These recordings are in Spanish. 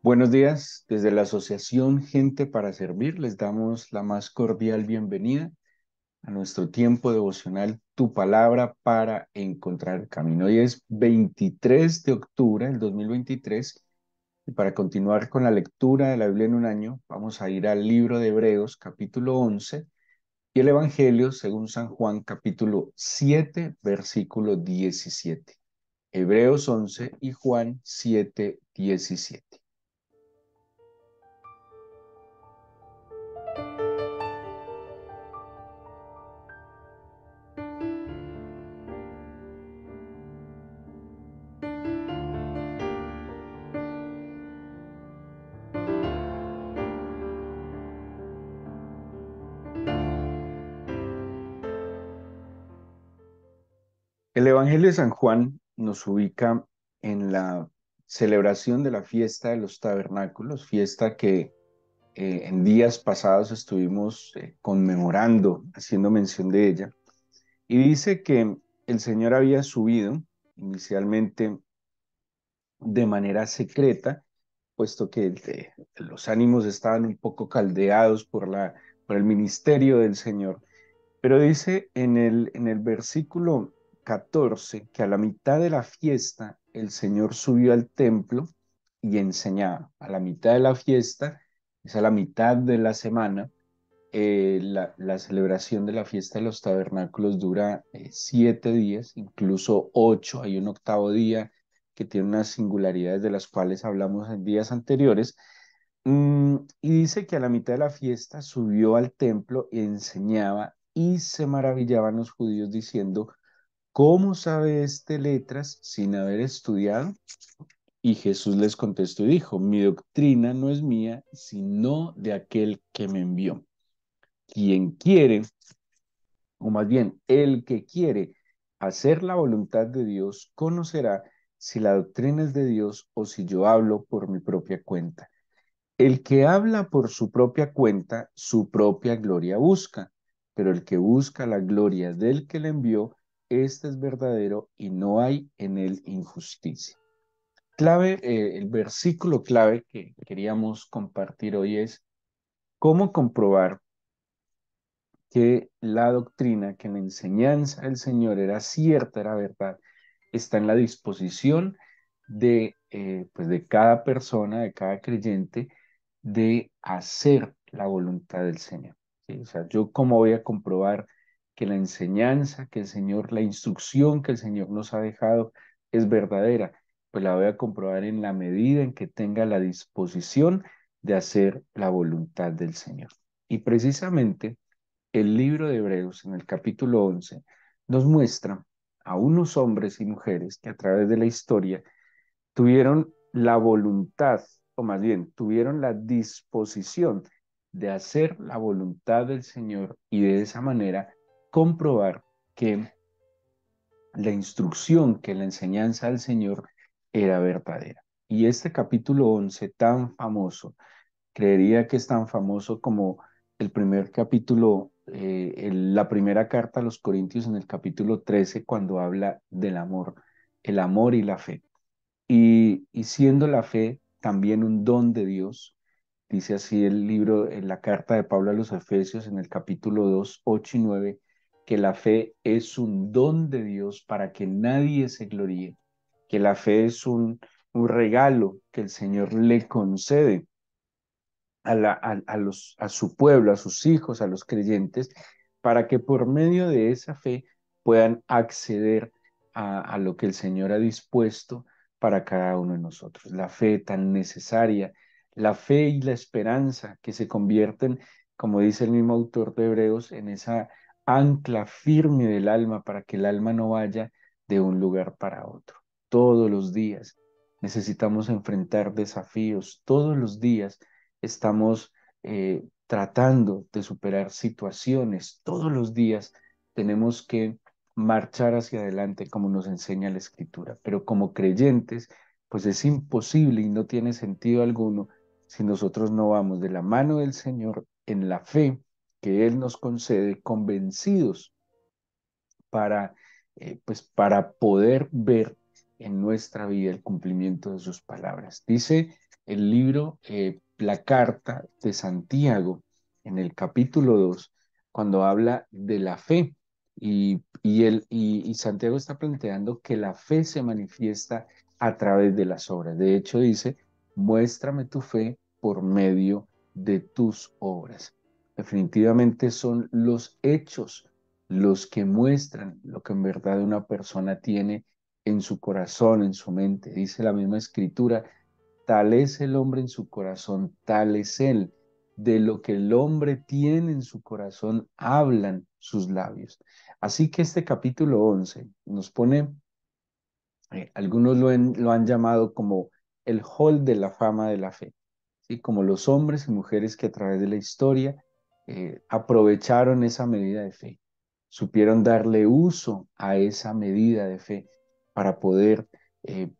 Buenos días, desde la Asociación Gente para Servir les damos la más cordial bienvenida a nuestro tiempo devocional Tu Palabra para Encontrar el Camino. Hoy es 23 de octubre del 2023 y para continuar con la lectura de la Biblia en un año vamos a ir al libro de Hebreos capítulo 11 y el Evangelio según San Juan capítulo 7 versículo 17. Hebreos 11 y Juan 7, 17. El Evangelio de San Juan nos ubica en la celebración de la fiesta de los tabernáculos, fiesta que en días pasados estuvimos conmemorando, haciendo mención de ella. Y dice que el Señor había subido inicialmente de manera secreta, puesto que los ánimos estaban un poco caldeados por el ministerio del Señor. Pero dice en el versículo 14 que a la mitad de la fiesta el Señor subió al templo y enseñaba. A la mitad de la fiesta, es a la mitad de la semana, la celebración de la fiesta de los tabernáculos dura 7 días, incluso 8. Hay un octavo día que tiene unas singularidades de las cuales hablamos en días anteriores. Y dice que a la mitad de la fiesta subió al templo y enseñaba y se maravillaban los judíos diciendo, ¿cómo sabe este letras sin haber estudiado? Y Jesús les contestó y dijo, mi doctrina no es mía, sino de aquel que me envió. Quien quiere, o más bien el que quiere hacer la voluntad de Dios, conocerá si la doctrina es de Dios o si yo hablo por mi propia cuenta. El que habla por su propia cuenta, su propia gloria busca, pero el que busca la gloria del que le envió, este es verdadero y no hay en él injusticia. El versículo clave que queríamos compartir hoy es cómo comprobar que la doctrina, que la enseñanza del Señor era cierta, era verdad, está en la disposición pues de cada persona, de cada creyente, de hacer la voluntad del Señor. ¿Sí? O sea, yo cómo voy a comprobar que la enseñanza que el Señor, la instrucción que el Señor nos ha dejado es verdadera, pues la voy a comprobar en la medida en que tenga la disposición de hacer la voluntad del Señor. Y precisamente el libro de Hebreos, en el capítulo 11, nos muestra a unos hombres y mujeres que a través de la historia tuvieron la voluntad, o más bien, tuvieron la disposición de hacer la voluntad del Señor y de esa manera comprobar que la instrucción, que la enseñanza del Señor era verdadera. Y este capítulo 11 tan famoso, creería que es tan famoso como el primer capítulo, la primera carta a los Corintios en el capítulo 13, cuando habla del amor, el amor y la fe. Y siendo la fe también un don de Dios, dice así el libro, en la carta de Pablo a los Efesios en el capítulo 2 8 y 9, que la fe es un don de Dios para que nadie se gloríe, que la fe es un regalo que el Señor le concede a su pueblo, a sus hijos, a los creyentes, para que por medio de esa fe puedan acceder a lo que el Señor ha dispuesto para cada uno de nosotros. La fe tan necesaria, la fe y la esperanza que se convierten, como dice el mismo autor de Hebreos, en esa ancla firme del alma para que el alma no vaya de un lugar para otro. Todos los días necesitamos enfrentar desafíos, todos los días estamos tratando de superar situaciones. Todos los días tenemos que marchar hacia adelante como nos enseña la Escritura, pero como creyentes, pues es imposible y no tiene sentido alguno si nosotros no vamos de la mano del Señor en la fe que Él nos concede, convencidos para poder ver en nuestra vida el cumplimiento de sus palabras. Dice el libro, la carta de Santiago, en el capítulo 2 cuando habla de la fe. Y Santiago está planteando que la fe se manifiesta a través de las obras. De hecho, dice, muéstrame tu fe por medio de tus obras. Definitivamente son los hechos los que muestran lo que en verdad una persona tiene en su corazón, en su mente. Dice la misma escritura, tal es el hombre en su corazón, tal es él. De lo que el hombre tiene en su corazón, hablan sus labios. Así que este capítulo 11 nos pone, algunos lo han llamado como el hall de la fama de la fe, ¿sí? Como los hombres y mujeres que a través de la historia aprovecharon esa medida de fe, supieron darle uso a esa medida de fe para poder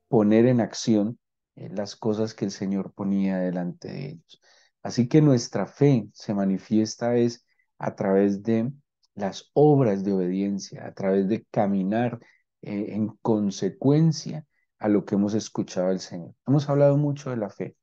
poner en acción las cosas que el Señor ponía delante de ellos. Así que nuestra fe se manifiesta es a través de las obras de obediencia, a través de caminar en consecuencia a lo que hemos escuchado del Señor. Hemos hablado mucho de la fe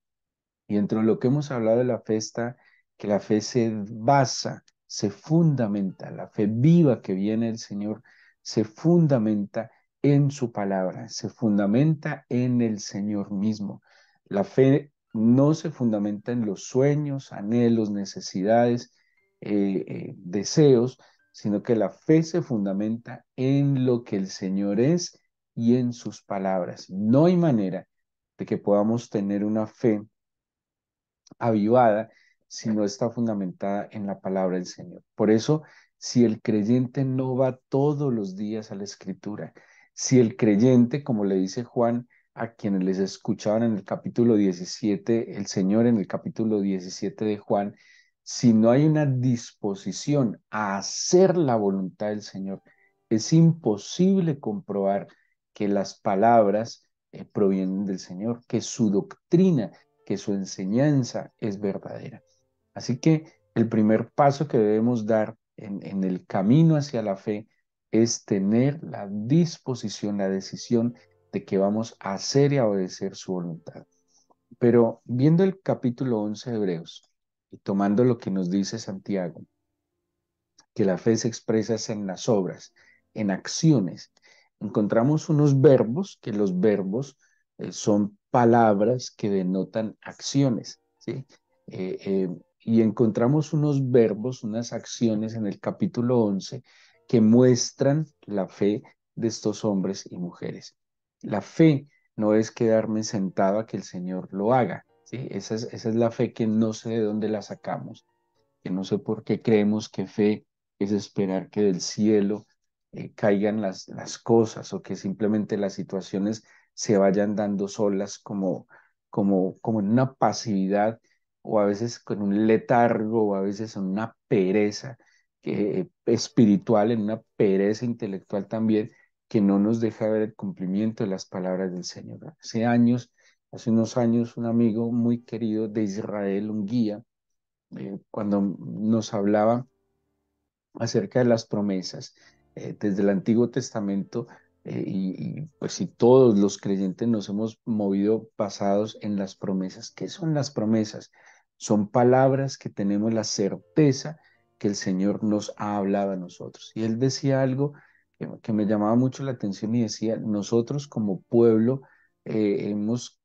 y dentro de lo que hemos hablado de la fe está que la fe se basa, se fundamenta, la fe viva que viene del Señor se fundamenta en su palabra, se fundamenta en el Señor mismo. La fe no se fundamenta en los sueños, anhelos, necesidades, deseos, sino que la fe se fundamenta en lo que el Señor es y en sus palabras. No hay manera de que podamos tener una fe avivada si no está fundamentada en la palabra del Señor. Por eso, si el creyente no va todos los días a la escritura, si el creyente, como le dice Juan a quienes les escuchaban en el capítulo 17, el Señor en el capítulo 17 de Juan, si no hay una disposición a hacer la voluntad del Señor, es imposible comprobar que las palabras provienen del Señor, que su doctrina, que su enseñanza es verdadera. Así que el primer paso que debemos dar en el camino hacia la fe es tener la disposición, la decisión de que vamos a hacer y a obedecer su voluntad. Pero viendo el capítulo 11 de Hebreos y tomando lo que nos dice Santiago, que la fe se expresa en las obras, en acciones. Encontramos unos verbos, que los verbos son palabras que denotan acciones, ¿sí? Y encontramos unos verbos, unas acciones en el capítulo 11 que muestran la fe de estos hombres y mujeres. La fe no es quedarme sentado a que el Señor lo haga, ¿sí? Esa es la fe que no sé de dónde la sacamos, que no sé por qué creemos que fe es esperar que del cielo caigan las cosas o que simplemente las situaciones se vayan dando solas como en una pasividad o a veces con un letargo o a veces en una pereza espiritual, en una pereza intelectual también que no nos deja ver el cumplimiento de las palabras del Señor. Hace unos años, un amigo muy querido de Israel, un guía, cuando nos hablaba acerca de las promesas desde el Antiguo Testamento, pues si todos los creyentes nos hemos movido basados en las promesas. ¿Qué son las promesas? Son palabras que tenemos la certeza que el Señor nos ha hablado a nosotros. Y él decía algo que me llamaba mucho la atención y decía, nosotros como pueblo hemos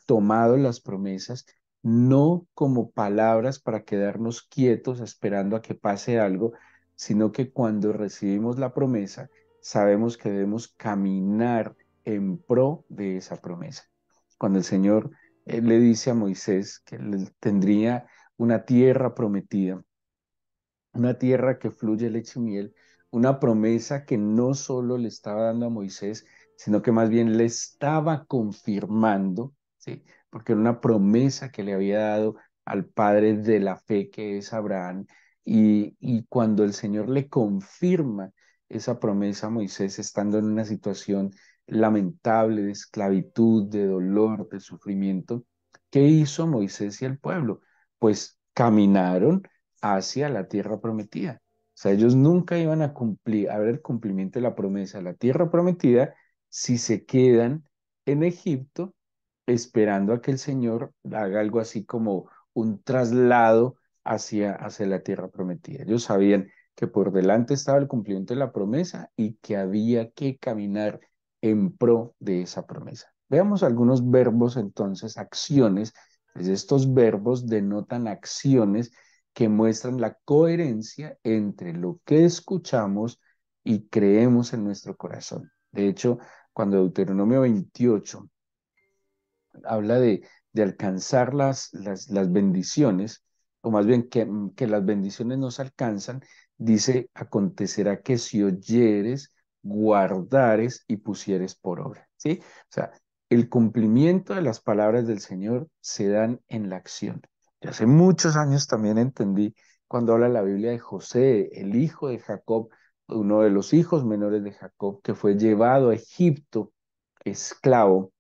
tomado las promesas no como palabras para quedarnos quietos esperando a que pase algo, sino que cuando recibimos la promesa, sabemos que debemos caminar en pro de esa promesa. Cuando el Señor le dice a Moisés que él tendría una tierra prometida, una tierra que fluye leche y miel, una promesa que no solo le estaba dando a Moisés, sino que más bien le estaba confirmando, ¿sí? Porque era una promesa que le había dado al padre de la fe que es Abraham. Y cuando el Señor le confirma esa promesa a Moisés, estando en una situación lamentable de esclavitud, de dolor, de sufrimiento, ¿qué hizo Moisés y el pueblo? Pues caminaron hacia la tierra prometida. O sea, ellos nunca iban a cumplir, a ver el cumplimiento de la promesa, la tierra prometida, si se quedan en Egipto esperando a que el Señor haga algo así como un traslado hacia la tierra prometida. Ellos sabían que por delante estaba el cumplimiento de la promesa y que había que caminar en pro de esa promesa. Veamos algunos verbos entonces, acciones. Pues estos verbos denotan acciones que muestran la coherencia entre lo que escuchamos y creemos en nuestro corazón. De hecho, cuando Deuteronomio 28 habla de alcanzar las bendiciones, o más bien que las bendiciones nos alcanzan, dice, acontecerá que si oyeres, guardares y pusieres por obra, ¿sí? O sea, el cumplimiento de las palabras del Señor se dan en la acción. Yo hace muchos años también entendí cuando habla la Biblia de José, el hijo de Jacob, uno de los hijos menores de Jacob, que fue llevado a Egipto esclavo.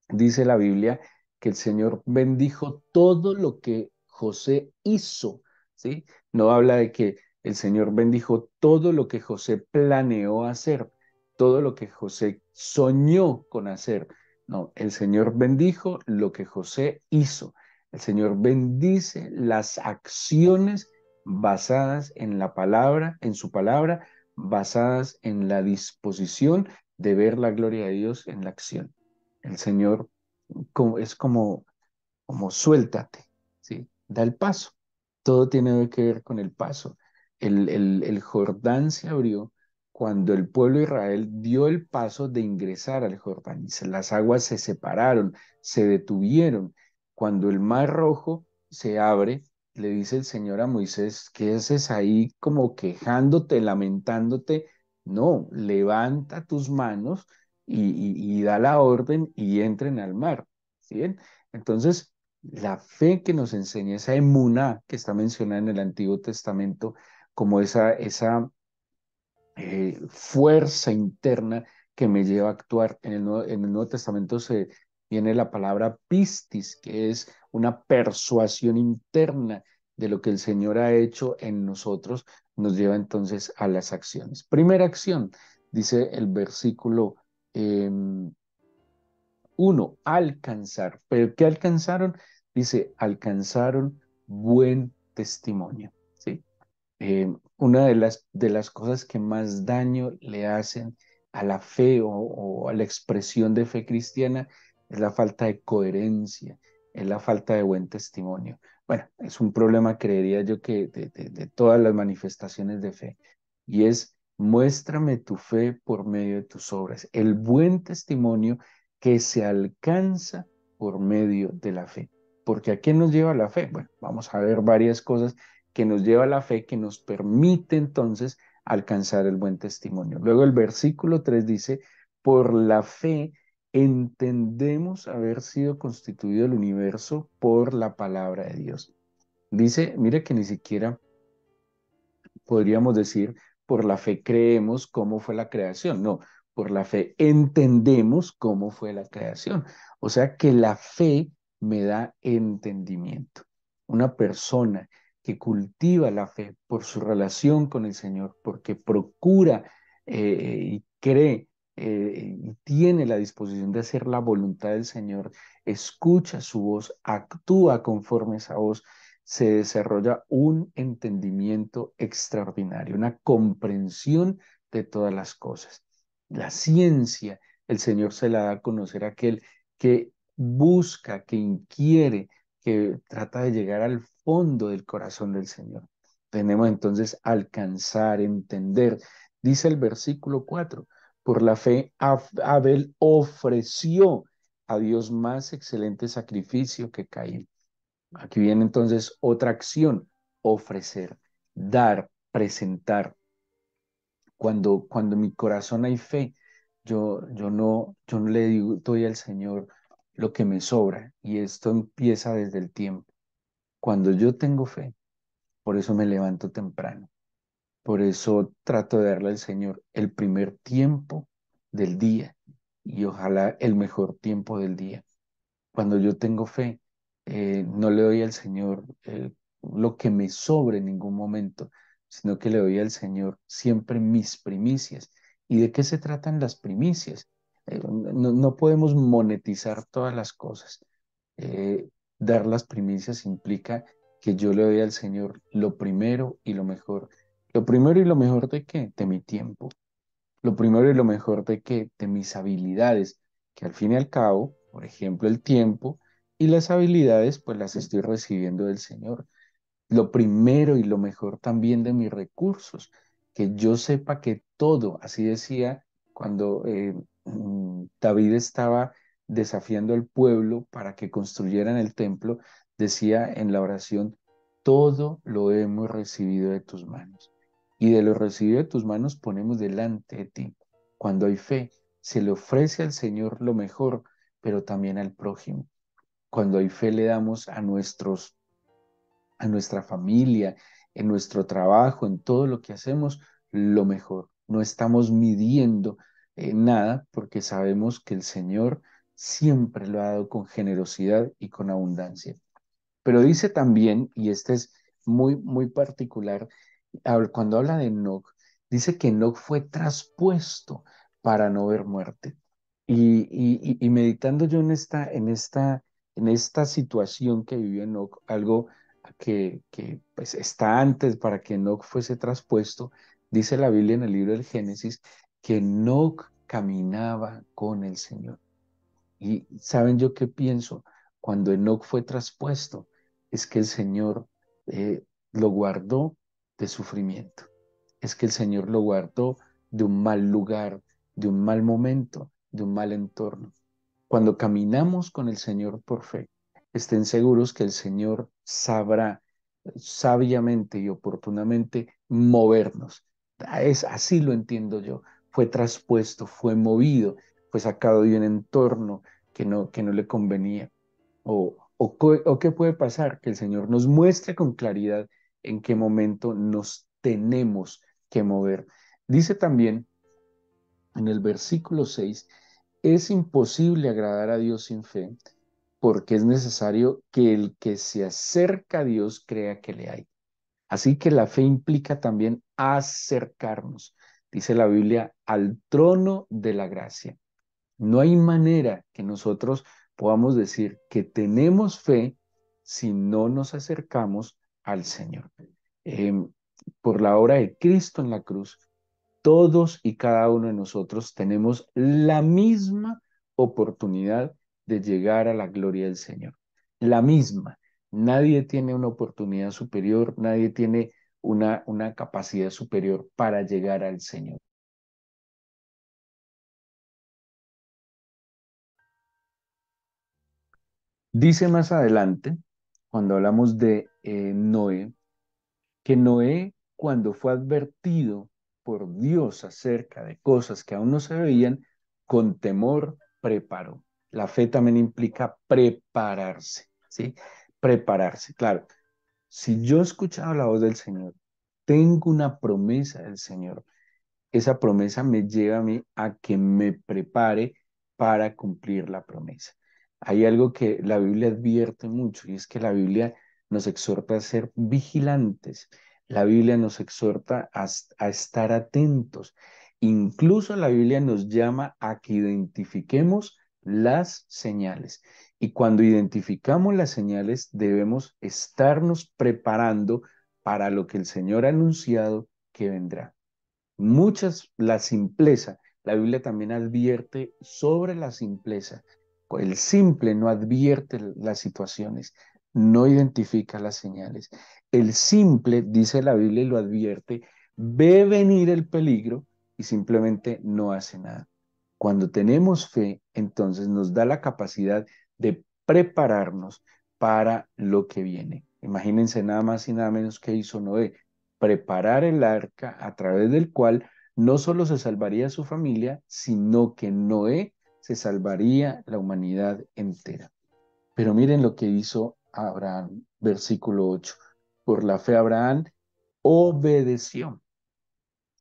Dice la Biblia que el Señor bendijo todo lo que José hizo, ¿sí? No habla de que el Señor bendijo todo lo que José planeó hacer, todo lo que José soñó con hacer. No, el Señor bendijo lo que José hizo. El Señor bendice las acciones basadas en la palabra, en su palabra, basadas en la disposición de ver la gloria de Dios en la acción. El Señor es como suéltate, ¿sí? Da el paso. Todo tiene que ver con el paso. El Jordán se abrió cuando el pueblo de Israel dio el paso de ingresar al Jordán. Las aguas se separaron, se detuvieron. Cuando el Mar Rojo se abre, le dice el Señor a Moisés, ¿qué haces ahí como quejándote, lamentándote? No, levanta tus manos y da la orden y entren al mar. ¿Sí ven? Entonces, la fe que nos enseña, esa emuná que está mencionada en el Antiguo Testamento, como esa fuerza interna que me lleva a actuar. En el Nuevo Testamento se viene la palabra pistis, que es una persuasión interna de lo que el Señor ha hecho en nosotros, nos lleva entonces a las acciones. Primera acción, dice el versículo 1, alcanzar. ¿Pero qué alcanzaron? Dice, alcanzaron buen testimonio. ¿Sí? Una de las cosas que más daño le hacen a la fe o a la expresión de fe cristiana es la falta de coherencia, es la falta de buen testimonio. Bueno, es un problema, creería yo, que de todas las manifestaciones de fe. Y es, muéstrame tu fe por medio de tus obras. El buen testimonio que se alcanza por medio de la fe. Porque ¿a qué nos lleva la fe? Bueno, vamos a ver varias cosas que nos lleva a la fe, que nos permite entonces alcanzar el buen testimonio. Luego el versículo 3 dice, por la fe entendemos haber sido constituido el universo por la palabra de Dios. Dice, mire que ni siquiera podríamos decir, por la fe creemos cómo fue la creación. No, por la fe entendemos cómo fue la creación. O sea que la fe me da entendimiento. Una persona que cultiva la fe por su relación con el Señor, porque procura y cree y tiene la disposición de hacer la voluntad del Señor, escucha su voz, actúa conforme a esa voz, se desarrolla un entendimiento extraordinario, una comprensión de todas las cosas. La ciencia, el Señor se la da a conocer a aquel que busca, que inquiere, que trata de llegar al fondo del corazón del Señor. Tenemos entonces alcanzar, entender. Dice el versículo 4, por la fe Abel ofreció a Dios más excelente sacrificio que Caín. Aquí viene entonces otra acción, ofrecer, dar, presentar. Cuando en mi corazón hay fe, yo no le digo, doy al Señor lo que me sobra y esto empieza desde el tiempo. Cuando yo tengo fe, por eso me levanto temprano, por eso trato de darle al Señor el primer tiempo del día y ojalá el mejor tiempo del día. Cuando yo tengo fe, no le doy al Señor lo que me sobre en ningún momento, sino que le doy al Señor siempre mis primicias. ¿Y de qué se tratan las primicias? No podemos monetizar todas las cosas. Eh, Dar las primicias implica que yo le doy al Señor lo primero y lo mejor. ¿Lo primero y lo mejor de qué? De mi tiempo. Lo primero y lo mejor de qué? De mis habilidades, que al fin y al cabo, por ejemplo, el tiempo y las habilidades, pues las estoy recibiendo del Señor. Lo primero y lo mejor también de mis recursos, que yo sepa que todo, así decía cuando David estaba desafiando al pueblo para que construyeran el templo, decía en la oración, todo lo hemos recibido de tus manos. Y de lo recibido de tus manos ponemos delante de ti. Cuando hay fe, se le ofrece al Señor lo mejor, pero también al prójimo. Cuando hay fe, le damos a nuestra familia, en nuestro trabajo, en todo lo que hacemos, lo mejor. No estamos midiendo nada porque sabemos que el Señor siempre lo ha dado con generosidad y con abundancia. Pero dice también, y este es muy particular, cuando habla de Enoc, dice que Enoc fue traspuesto para no ver muerte. Y meditando yo en esta situación que vivió Enoc, algo que pues está antes para que Enoc fuese traspuesto, dice la Biblia en el libro del Génesis que Enoc caminaba con el Señor. Y saben yo qué pienso, cuando Enoc fue traspuesto, es que el Señor lo guardó de sufrimiento, es que el Señor lo guardó de un mal lugar, de un mal momento, de un mal entorno. Cuando caminamos con el Señor por fe, estén seguros que el Señor sabrá sabiamente y oportunamente movernos. Así lo entiendo yo. Fue traspuesto, fue movido, fue sacado de un entorno que no le convenía. O qué puede pasar, que el Señor nos muestre con claridad en qué momento nos tenemos que mover. Dice también en el versículo 6, es imposible agradar a Dios sin fe, porque es necesario que el que se acerca a Dios crea que le hay. Así que la fe implica también acercarnos, dice la Biblia, al trono de la gracia. No hay manera que nosotros podamos decir que tenemos fe si no nos acercamos al Señor. Em, por la obra de Cristo en la cruz, todos y cada uno de nosotros tenemos la misma oportunidad de llegar a la gloria del Señor. La misma. Nadie tiene una oportunidad superior, nadie tiene una capacidad superior para llegar al Señor. Dice más adelante, cuando hablamos de Noé, que Noé, cuando fue advertido por Dios acerca de cosas que aún no se veían, con temor preparó. La fe también implica prepararse, ¿sí? Prepararse. Claro, si yo he escuchado la voz del Señor, tengo una promesa del Señor, esa promesa me lleva a mí a que me prepare para cumplir la promesa. Hay algo que la Biblia advierte mucho y es que la Biblia nos exhorta a ser vigilantes. La Biblia nos exhorta a estar atentos. Incluso la Biblia nos llama a que identifiquemos las señales. Y cuando identificamos las señales, debemos estarnos preparando para lo que el Señor ha anunciado que vendrá. Muchas, la simpleza, la Biblia también advierte sobre la simpleza. El simple no advierte las situaciones, no identifica las señales. El simple, dice la Biblia y lo advierte, ve venir el peligro y simplemente no hace nada. Cuando tenemos fe, entonces nos da la capacidad de prepararnos para lo que viene. Imagínense nada más y nada menos que hizo Noé, preparar el arca a través del cual no solo se salvaría su familia, sino que Noé se salvaría la humanidad entera. Pero miren lo que hizo Abraham, versículo 8. Por la fe Abraham obedeció.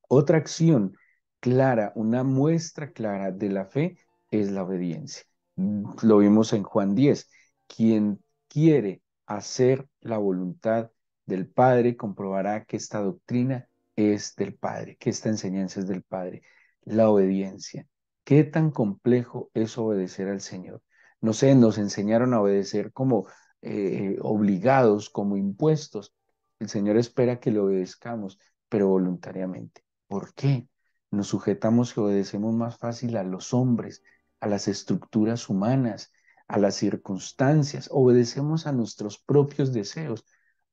Otra acción clara, una muestra clara de la fe es la obediencia. Lo vimos en Juan 10. Quien quiere hacer la voluntad del Padre comprobará que esta doctrina es del Padre, que esta enseñanza es del Padre. La obediencia. ¿Qué tan complejo es obedecer al Señor? No sé, nos enseñaron a obedecer como obligados, como impuestos. El Señor espera que le obedezcamos, pero voluntariamente. ¿Por qué? Nos sujetamos y obedecemos más fácil a los hombres, a las estructuras humanas, a las circunstancias, obedecemos a nuestros propios deseos,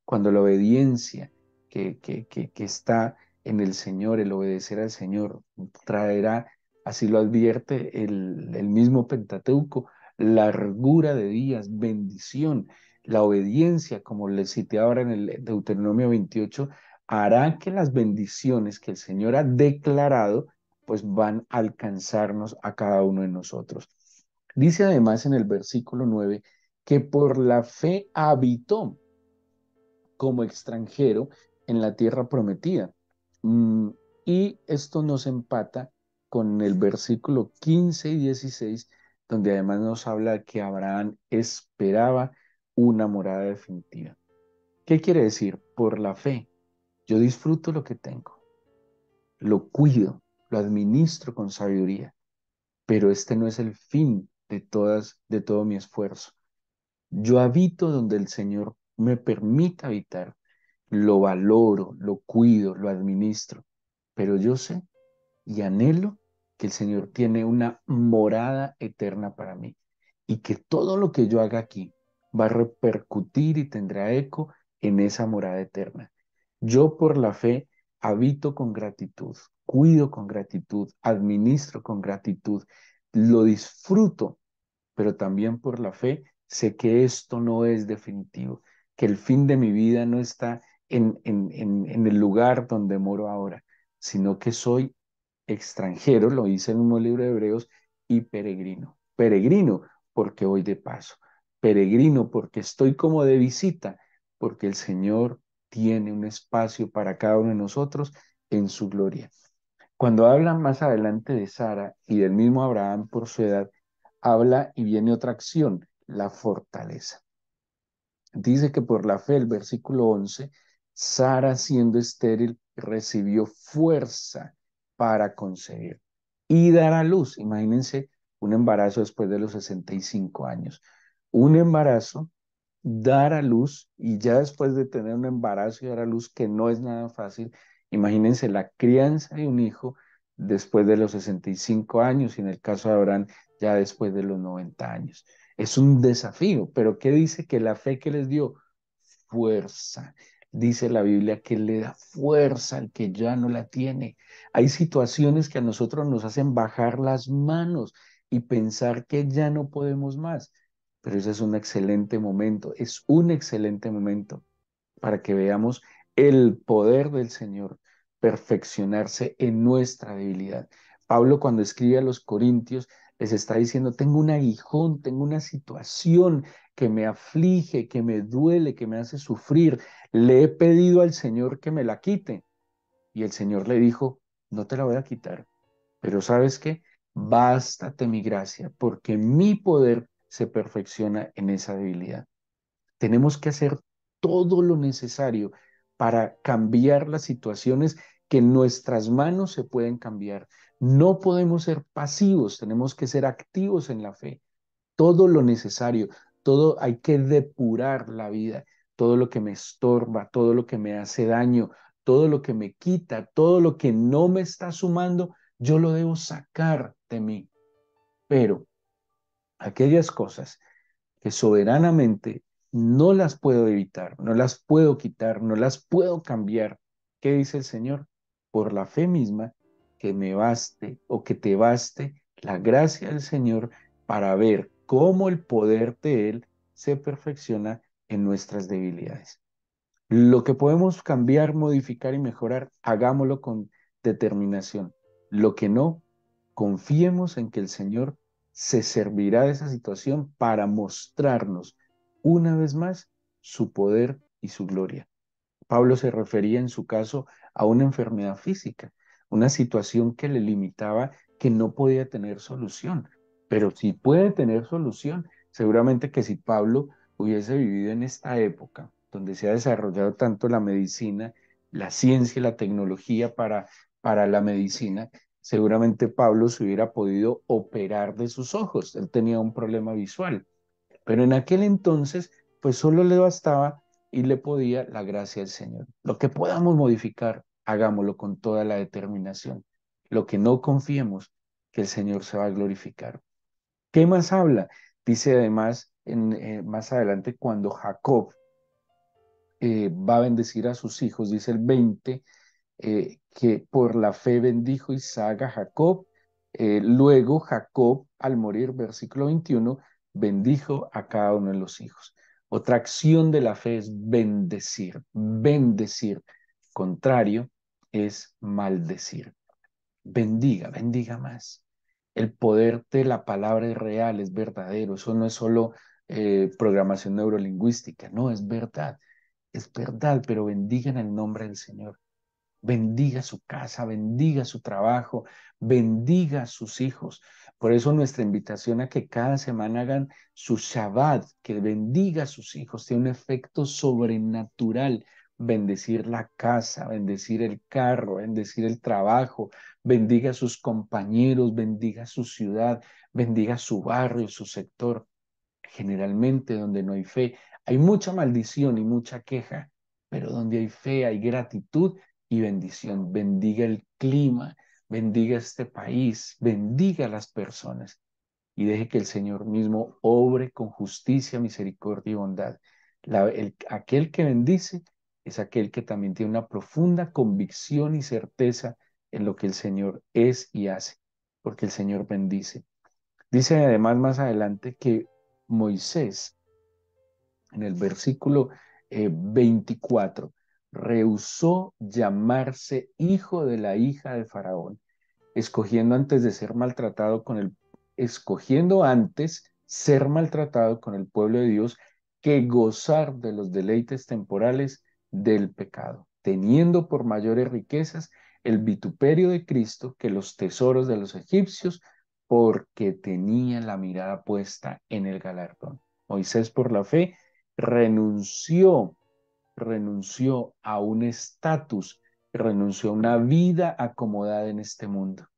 cuando la obediencia que está en el Señor, el obedecer al Señor, traerá, así lo advierte el mismo Pentateuco, largura de días, bendición. La obediencia, como le cité ahora en el Deuteronomio 28, hará que las bendiciones que el Señor ha declarado, pues van a alcanzarnos a cada uno de nosotros. Dice además en el versículo 9 que por la fe habitó como extranjero en la tierra prometida. Mm, y esto nos empata con el versículo 15 y 16, donde además nos habla que Abraham esperaba una morada definitiva. ¿Qué quiere decir? Por la fe, yo disfruto lo que tengo, lo cuido, lo administro con sabiduría, pero este no es el fin de todo mi esfuerzo. Yo habito donde el Señor me permita habitar, lo valoro, lo cuido, lo administro, pero yo sé y anhelo que el Señor tiene una morada eterna para mí y que todo lo que yo haga aquí va a repercutir y tendrá eco en esa morada eterna. Yo por la fe habito con gratitud, cuido con gratitud, administro con gratitud, lo disfruto, pero también por la fe sé que esto no es definitivo, que el fin de mi vida no está en el lugar donde moro ahora, sino que soy extranjero, lo dice el mismo libro de Hebreos, y peregrino. Peregrino porque voy de paso, peregrino porque estoy como de visita, porque el Señor tiene un espacio para cada uno de nosotros en su gloria. Cuando hablan más adelante de Sara y del mismo Abraham por su edad, habla y viene otra acción, la fortaleza. Dice que por la fe, el versículo 11, Sara siendo estéril recibió fuerza para concebir y dar a luz. Imagínense un embarazo después de los 65 años. Un embarazo, dar a luz y ya después de tener un embarazo y dar a luz, que no es nada fácil, imagínense la crianza de un hijo después de los 65 años y en el caso de Abraham ya después de los 90 años. Es un desafío, pero ¿qué dice? Que la fe que les dio fuerza. Dice la Biblia que le da fuerza al que ya no la tiene. Hay situaciones que a nosotros nos hacen bajar las manos y pensar que ya no podemos más, pero ese es un excelente momento, es un excelente momento para que veamos el poder del Señor perfeccionarse en nuestra debilidad. Pablo cuando escribe a los Corintios les está diciendo, tengo un aguijón, tengo una situación que me aflige, que me duele, que me hace sufrir. Le he pedido al Señor que me la quite. Y el Señor le dijo, no te la voy a quitar, pero ¿sabes qué? Bástate mi gracia, porque mi poder se perfecciona en esa debilidad. Tenemos que hacer todo lo necesario para cambiar las situaciones que en nuestras manos se pueden cambiar. No podemos ser pasivos, tenemos que ser activos en la fe. Todo lo necesario, todo hay que depurar la vida, todo lo que me estorba, todo lo que me hace daño, todo lo que me quita, todo lo que no me está sumando, yo lo debo sacar de mí. Pero aquellas cosas que soberanamente no las puedo evitar, no las puedo quitar, no las puedo cambiar. ¿Qué dice el Señor? Por la fe misma, que me baste o que te baste la gracia del Señor para ver cómo el poder de Él se perfecciona en nuestras debilidades. Lo que podemos cambiar, modificar y mejorar, hagámoslo con determinación. Lo que no, confiemos en que el Señor se servirá de esa situación para mostrarnos una vez más su poder y su gloria. Pablo se refería en su caso a una enfermedad física, una situación que le limitaba, que no podía tener solución. Pero si puede tener solución, seguramente que si Pablo hubiese vivido en esta época, donde se ha desarrollado tanto la medicina, la ciencia y la tecnología para la medicina, seguramente Pablo se hubiera podido operar de sus ojos. Él tenía un problema visual, pero en aquel entonces, pues solo le bastaba y le podía la gracia del Señor. Lo que podamos modificar, hagámoslo con toda la determinación. Lo que no confiemos, que el Señor se va a glorificar. ¿Qué más habla? Dice además más adelante cuando Jacob va a bendecir a sus hijos, dice el 20, que por la fe bendijo Isaac a Jacob. Luego Jacob, al morir, versículo 21, bendijo a cada uno de los hijos. Otra acción de la fe es bendecir, bendecir. Contrario es maldecir. Bendiga, bendiga más. El poder de la palabra es real, es verdadero. Eso no es solo programación neurolingüística, no, es verdad, pero bendiga en el nombre del Señor. Bendiga su casa, bendiga su trabajo, bendiga a sus hijos. Por eso nuestra invitación a que cada semana hagan su Shabbat, que bendiga a sus hijos, tiene un efecto sobrenatural. Bendecir la casa, bendecir el carro, bendecir el trabajo, bendiga a sus compañeros, bendiga su ciudad, bendiga su barrio, su sector. Generalmente donde no hay fe, hay mucha maldición y mucha queja, pero donde hay fe hay gratitud y bendición. Bendiga el clima, bendiga este país, bendiga a las personas y deje que el Señor mismo obre con justicia, misericordia y bondad. Aquel que bendice es aquel que también tiene una profunda convicción y certeza en lo que el Señor es y hace, porque el Señor bendice. Dice además más adelante que Moisés, en el versículo 24, rehusó llamarse hijo de la hija de Faraón, escogiendo antes de ser maltratado con el, escogiendo antes ser maltratado con el pueblo de Dios que gozar de los deleites temporales del pecado, teniendo por mayores riquezas el vituperio de Cristo que los tesoros de los egipcios, porque tenía la mirada puesta en el galardón. Moisés por la fe renunció, renunció a un estatus, renunció a una vida acomodada en este mundo.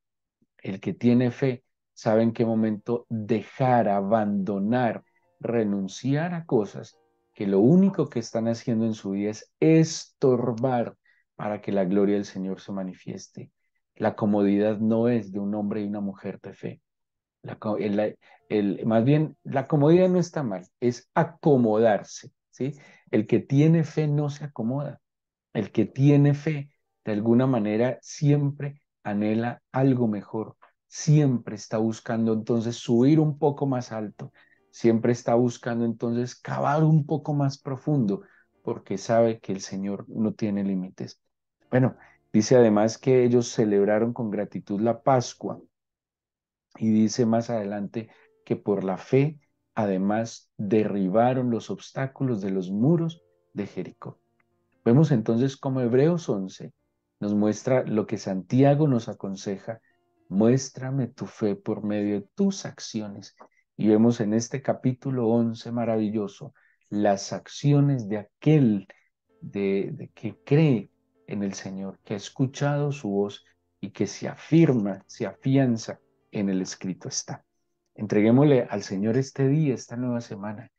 El que tiene fe sabe en qué momento dejar, abandonar, renunciar a cosas que lo único que están haciendo en su vida es estorbar para que la gloria del Señor se manifieste. La comodidad no es de un hombre y una mujer de fe. Más bien, la comodidad no está mal, es acomodarse, ¿sí? El que tiene fe no se acomoda. El que tiene fe, de alguna manera, siempre anhela algo mejor, siempre está buscando entonces subir un poco más alto, siempre está buscando entonces cavar un poco más profundo, porque sabe que el Señor no tiene límites. Bueno, dice además que ellos celebraron con gratitud la Pascua y dice más adelante que por la fe, además, derribaron los obstáculos de los muros de Jericó. Vemos entonces cómo Hebreos 11 nos muestra lo que Santiago nos aconseja: muéstrame tu fe por medio de tus acciones. Y vemos en este capítulo 11 maravilloso las acciones de aquel de que cree en el Señor, que ha escuchado su voz y que se afirma, se afianza en el escrito está. Entreguémosle al Señor este día, esta nueva semana,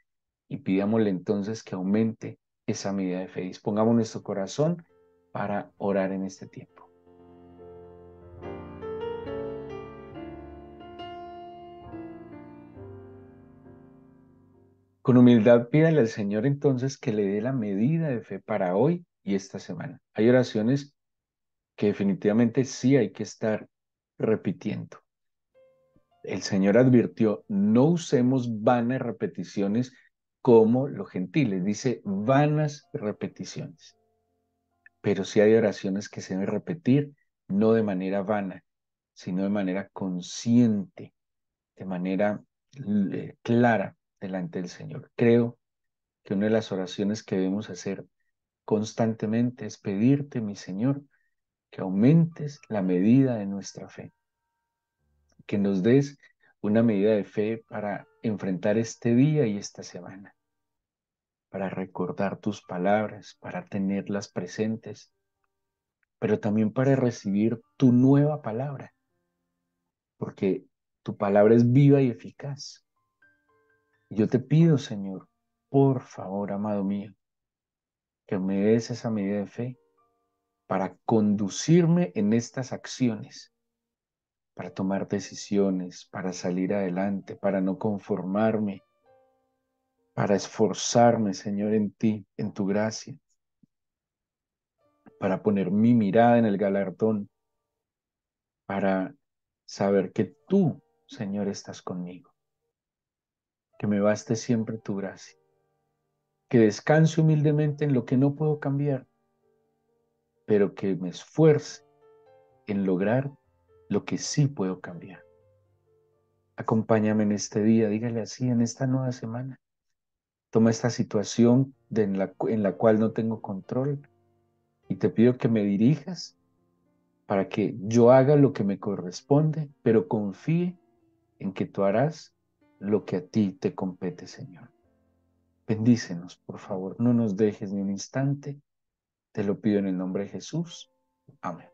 y pidámosle entonces que aumente esa medida de fe. Dispongamos nuestro corazón para orar en este tiempo. Con humildad pídale al Señor entonces que le dé la medida de fe para hoy y esta semana. Hay oraciones que definitivamente sí hay que estar repitiendo. El Señor advirtió, no usemos vanas repeticiones como los gentiles. Dice vanas repeticiones. Pero sí hay oraciones que se deben repetir, no de manera vana, sino de manera consciente, de manera clara delante del Señor. Creo que una de las oraciones que debemos hacer constantemente es pedirte, mi Señor, que aumentes la medida de nuestra fe, que nos des una medida de fe para enfrentar este día y esta semana, para recordar tus palabras, para tenerlas presentes, pero también para recibir tu nueva palabra. porque tu palabra es viva y eficaz. Yo te pido, Señor, por favor, amado mío, que me des esa medida de fe para conducirme en estas acciones, para tomar decisiones, para salir adelante, para no conformarme, para esforzarme, Señor, en ti, en tu gracia, para poner mi mirada en el galardón, para saber que tú, Señor, estás conmigo, que me baste siempre tu gracia, que descanse humildemente en lo que no puedo cambiar, pero que me esfuerce en lograr lo que sí puedo cambiar. Acompáñame en este día, dígale así, en esta nueva semana. Toma esta situación en la cual no tengo control y te pido que me dirijas para que yo haga lo que me corresponde, pero confíe en que tú harás lo que a ti te compete, Señor. Bendícenos, por favor, no nos dejes ni un instante. Te lo pido en el nombre de Jesús. Amén.